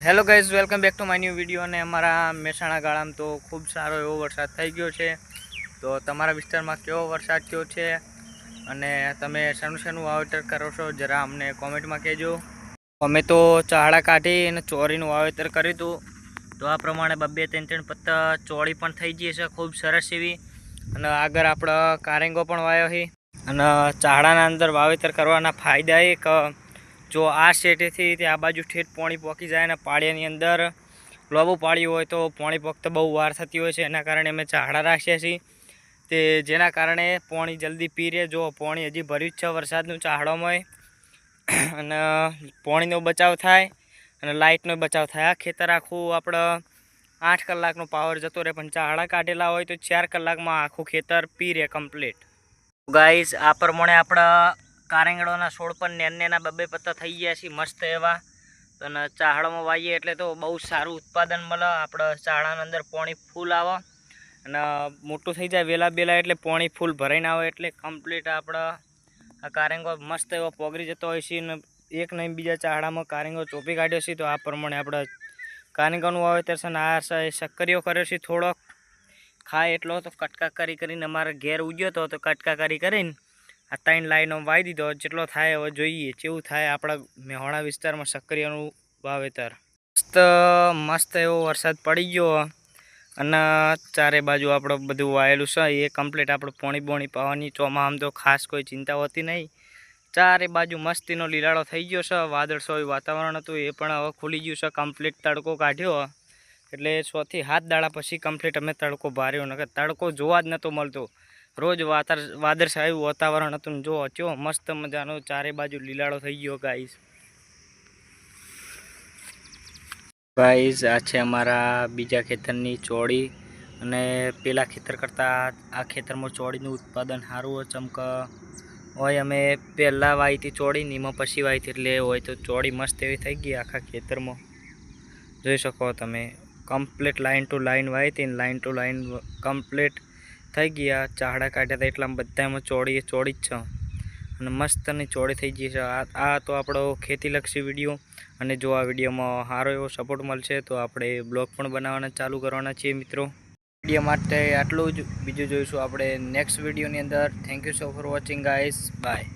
Hello guys, welcome back to my new video. અને અમારા મહેસાણા ગાળામાં તો ખૂબ સારો એવો વરસાદ થઈ ગયો છે। તો તમારા વિસ્તારમાં કેવો વરસાદ થયો છે અને તમે શાનું વાવેતર કરો છો જરા અમને કોમેન્ટમાં કહેજો। અમે તો ચાહડા કાઢી અને ચોરીનું વાવેતર કર્યું હતું। તો આ પ્રમાણે 2-3 પત્તા ચોળી પણ થઈ ગઈ છે ખૂબ સરસ એવી। અને આગળ આપણે કારેંગો પણ વાવ્યો છે। અને ચાહડાના અંદર વાવેતર કરવાના ફાયદા એક, જો આ શેટેથી આ બાજુ ઠેઠ પાણી પોકી જાય ને પાળિયાની અંદર લોબું પાળ્યું હોય તો પાણી પોકતા બહુ વાર થતી હોય છે। એના કારણે અમે ચાહડા રાખ્યા છીએ તે જેના કારણે પાણી જલ્દી પી રહે। જો પાણી હજી ભર્યું જ છે વરસાદનું ચાહડામાં, અને પાણીનો બચાવ થાય અને લાઇટનો બચાવ થાય। આ ખેતર આખું આપણે 8 કલાકનો પાવર જતો રહે, પણ ચાહડા કાઢેલા હોય તો 4 કલાકમાં આખું ખેતર પી રહે કમ્પ્લીટ। ગાઈઝ, આ પ્રમાણે આપણા કારેંગડોના છોડ પણ નેના 2 પત્તા થઈ ગયા છે મસ્ત એવા। અને ચાહડામાં વાવીએ એટલે તો બહુ સારું ઉત્પાદન મળે। આપણે ચાહડાના અંદર પાણી ફૂલ આવે અને મોટું થઈ જાય વેલા બેલા એટલે પાણી ફૂલ ભરાઈને આવે એટલે કમ્પ્લીટ આપણા આ કારેંગો મસ્ત એવો પોગરી જતો હોય છે। અને એક નહીં બીજા ચાહડામાં કારેંગો ચોપી કાઢ્યો છે। તો આ પ્રમાણે આપણે કારેંગોનું વાવેતર છે ને આ શક્કરીઓ કર્યો છે થોડોક ખાય એટલો, તો કટકા કરીને અમારે ઘેર ઉગ્યો તો કટકા કરીને આ 3 લાઈનો વાવી દીધો। જેટલો થાય હવે જોઈએ કેવું થાય આપણા મહેસાણા વિસ્તારમાં શક્કરીઓનું વાવેતર। મસ્ત એવો વરસાદ પડી ગયો અને ચારે બાજુ આપણે બધું વાયેલું છે એ કમ્પ્લીટ આપણે પોણી પાવાની ચોમાસામાં તો ખાસ કોઈ ચિંતા હોતી નહીં। ચારે બાજુ મસ્તીનો લીલાળો થઈ ગયો છે। વાદળછાયું વાતાવરણ હતું એ પણ હવે ખુલી ગયું છે કમ્પ્લીટ। તડકો કાઢ્યો એટલે 6 થી 7 દાડા પછી કમ્પ્લીટ અમે તડકો ભાર્યો, નકર તડકો જોવા જ નહોતો મળતો। રોજ વાદળછાયું વાતાવરણ હતું, જો ચો મસ્ત મજાનો ચારે બાજુ લીલાળો થઈ ગયો ગાઈઝ। આ છે અમારા બીજા ખેતરની ચોળી, અને પેલા ખેતર કરતાં આ ખેતરમાં ચોળીનું ઉત્પાદન સારું હોય ચમક હોય। અમે પહેલાં વાવી હતી ચોળી, નીમાં પછી વાવી હતી એટલે હોય તો ચોળી મસ્ત એવી થઈ ગઈ આખા ખેતરમાં જોઈ શકો તમે। કમ્પ્લીટ લાઇન ટુ લાઇન વાવી હતી, લાઇન ટુ લાઇન કમ્પ્લીટ થઈ ગયા। ચાહડા કાઢ્યા હતા એટલા બધામાં ચોળી જ છે અને મસ્તની ચોળી થઈ ગઈ છે। આ તો આપણો ખેતીલક્ષી વિડીયો, અને જો આ વિડીયોમાં સારો એવો સપોર્ટ મળશે તો આપણે બ્લોગ પણ બનાવવાના ચાલુ કરવાના છીએ મિત્રો। વિડીયો માટે આટલું જ, બીજું જોઈશું આપણે નેક્સ્ટ વિડીયોની અંદર। Thank you so for watching guys, by.